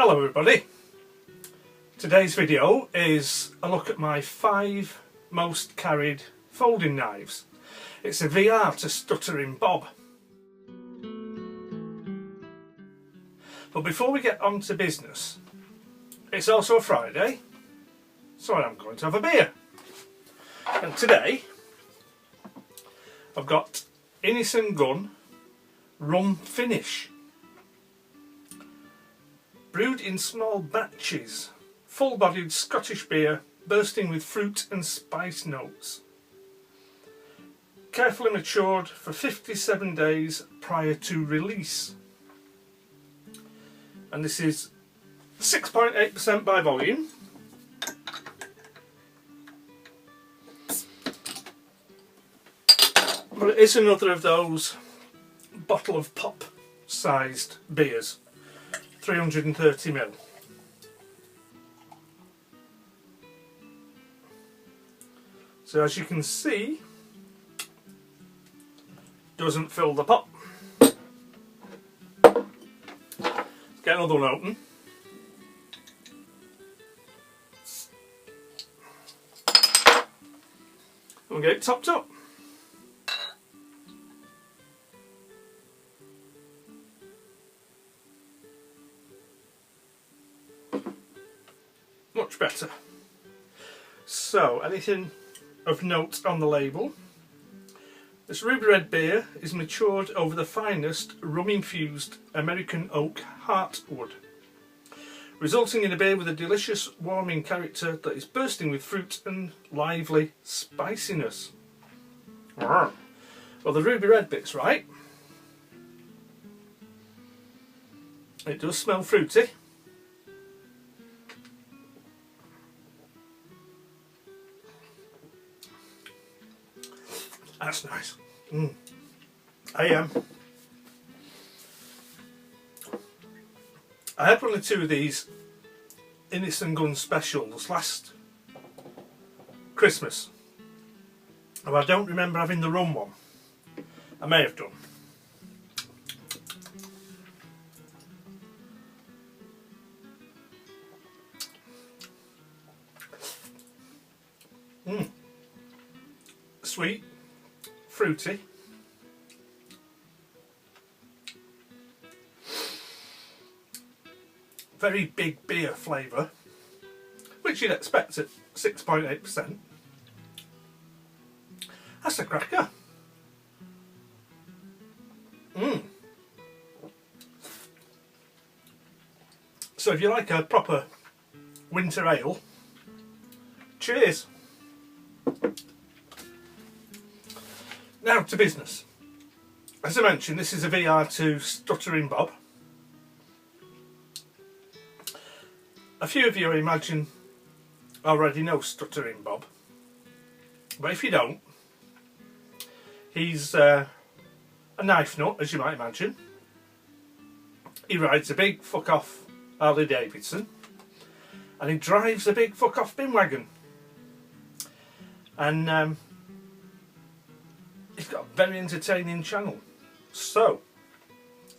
Hello everybody, today's video is a look at my 5 most carried folding knives. It's a VR to Stuttering Bob. But before we get on to business, it's also a Friday, so I'm going to have a beer. And today I've got Innis & Gunn Rum Finish. Brewed in small batches, full-bodied Scottish beer bursting with fruit and spice notes. Carefully matured for 57 days prior to release. And this is 6.8% by volume. But it is another of those bottle of pop sized beers. 330ml. So as you can see, doesn't fill the pop. Get another one open. And get it topped up. Much better. So, anything of note on the label? This ruby red beer is matured over the finest rum-infused American oak heartwood, resulting in a beer with a delicious warming character that is bursting with fruit and lively spiciness. Well, the ruby red bit's right. It does smell fruity. That's nice. I had one or two of these Innis & Gunn specials last Christmas. And I don't remember having the rum one. I may have done. Sweet. Fruity. Very big beer flavour, which you'd expect at 6.8%. That's a cracker. So if you like a proper winter ale, cheers. Now to business. As I mentioned, this is a VR to Stuttering Bob. A few of you, I imagine, already know Stuttering Bob. But if you don't, he's a knife nut, as you might imagine. He rides a big fuck-off Harley Davidson. And he drives a big fuck-off bin wagon. And he's got a very entertaining channel. So,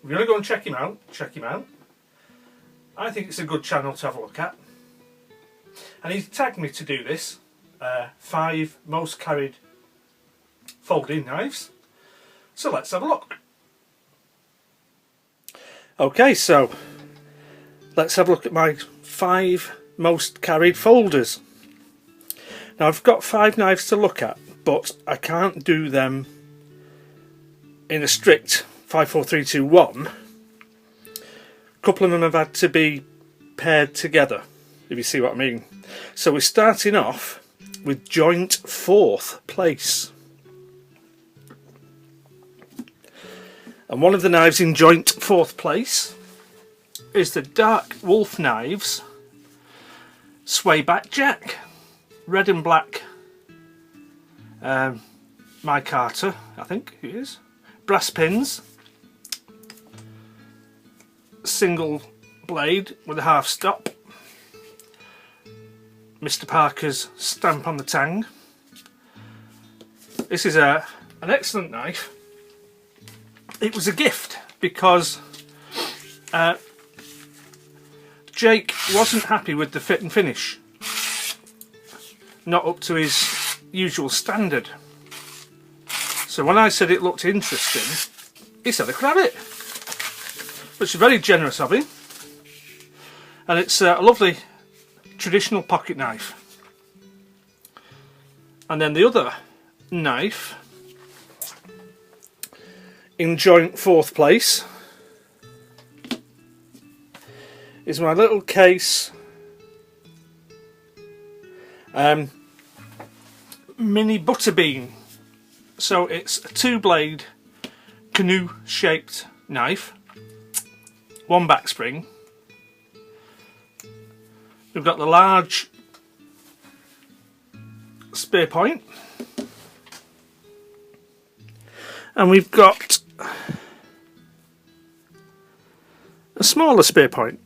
if you're going to go and check him out. I think it's a good channel to have a look at. And he's tagged me to do this. 5 most carried folding knives. So let's have a look. Okay, so let's have a look at my 5 most carried folders. Now I've got 5 knives to look at, but I can't do them in a strict 5, 4, 3, 2, 1. A couple of them have had to be paired together, if you see what I mean. So we're starting off with joint 4th place. And one of the knives in joint 4th place is the Dark Wolf Knives Swayback Jack. Red and black micarta, I think it is. Brass pins. Single blade with a half stop. Mr. Parker's stamp on the tang. This is an excellent knife. It was a gift because Jake wasn't happy with the fit and finish. Not up to his usual standard. So when I said it looked interesting, he said I could have it. Which is very generous of him. And it's a lovely traditional pocket knife. And then the other knife, in joint 4th place, is my little case mini butterbean. So it's a 2-blade canoe shaped knife, 1 back spring. We've got the large spear point, and we've got a smaller spear point.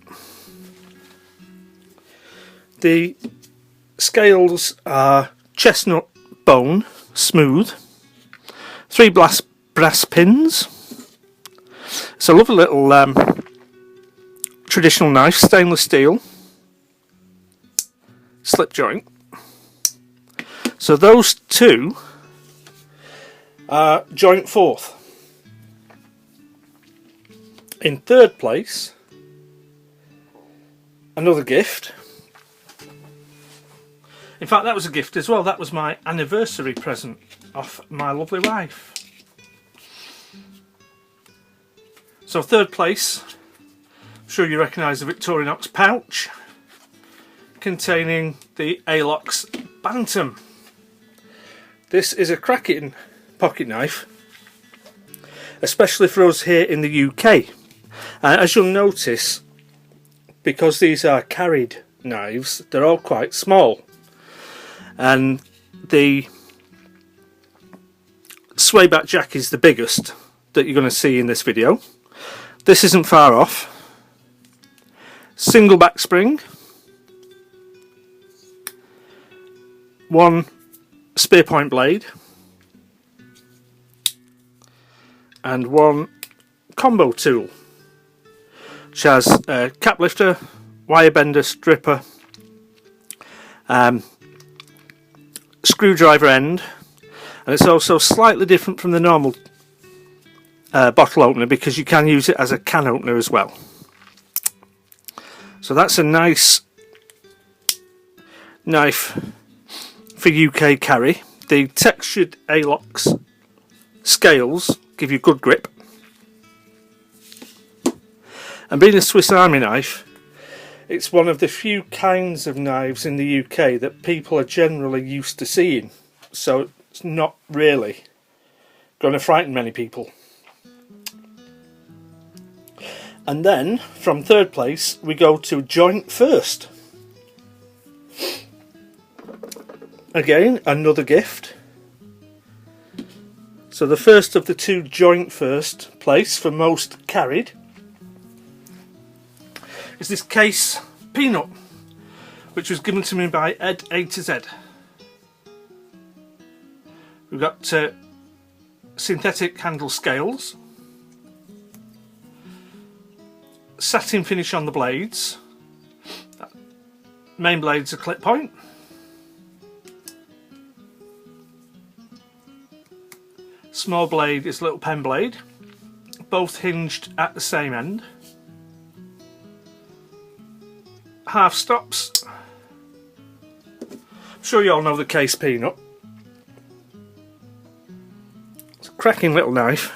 The scales are chestnut bone, smooth, 3 brass pins. It's a lovely little traditional knife, stainless steel, slip joint. So those two are joint 4th. In 3rd place, another gift. In fact, that was a gift as well. That was my anniversary present off my lovely wife. So 3rd place, I'm sure you recognise the Victorinox pouch containing the Alox Bantam. This is a cracking pocket knife, especially for us here in the UK. As you'll notice, because these are carried knives, they're all quite small. And the swayback jack is the biggest that you're going to see in this video. This isn't far off. Single back spring, 1 spear point blade, and 1 combo tool, which has a cap lifter, wire bender, stripper, screwdriver end, and it's also slightly different from the normal bottle opener because you can use it as a can opener as well. So that's a nice knife for UK carry. The textured Alox scales give you good grip, and being a Swiss Army knife, it's one of the few kinds of knives in the UK that people are generally used to seeing, so it's not really going to frighten many people. And then from 3rd place we go to joint 1st. Again, another gift. So the first of the 2 joint 1st place for most carried is this case Peanut, which was given to me by Ed A to Z. We've got synthetic handle scales, satin finish on the blades, main blades are clip point, small blade is a little pen blade, both hinged at the same end, half stops. I'm sure you all know the case Peanut. It's a cracking little knife.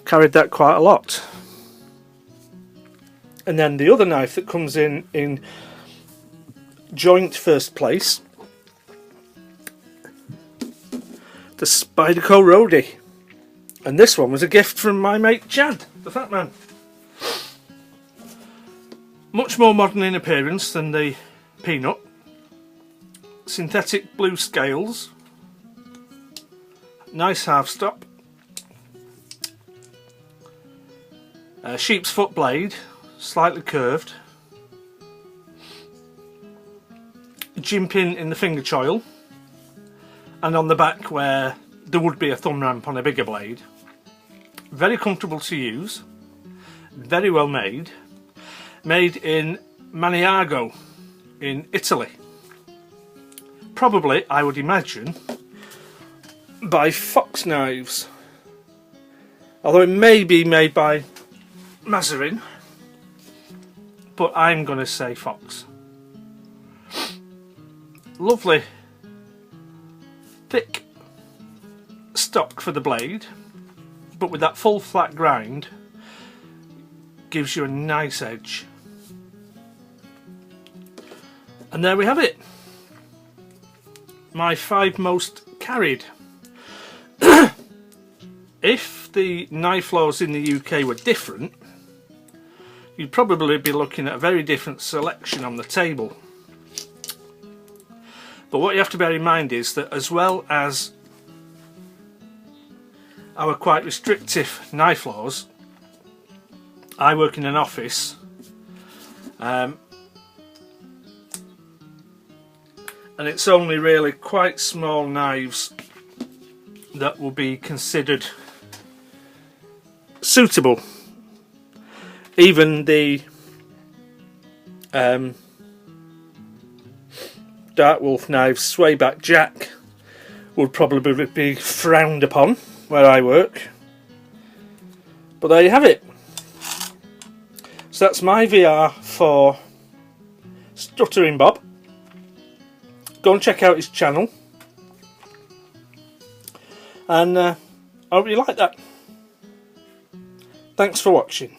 Carried that quite a lot. And then the other knife that comes in joint 1st place, the Spyderco Roadie. And this one was a gift from my mate Chad, the Fat Man. Much more modern in appearance than the Peanut. Synthetic blue scales, nice half stop, sheep's foot blade, slightly curved, jim pin in the finger choil, and on the back where there would be a thumb ramp on a bigger blade. Very comfortable to use, very well made, made in Maniago in Italy. Probably, I would imagine, by Fox Knives. Although it may be made by Mazarin, but I'm going to say Fox. Lovely thick stock for the blade, but with that full flat grind gives you a nice edge. And there we have it, my 5 most carried. If the knife laws in the UK were different, you'd probably be looking at a very different selection on the table. But what you have to bear in mind is that, as well as our quite restrictive knife laws, I work in an office, and it's only really quite small knives that will be considered suitable. Even the Dark Wolf knives, Swayback Jack, would probably be frowned upon where I work. But there you have it. So that's my VR for Stuttering Bob. Go and check out his channel, and I hope you like that. Thanks for watching.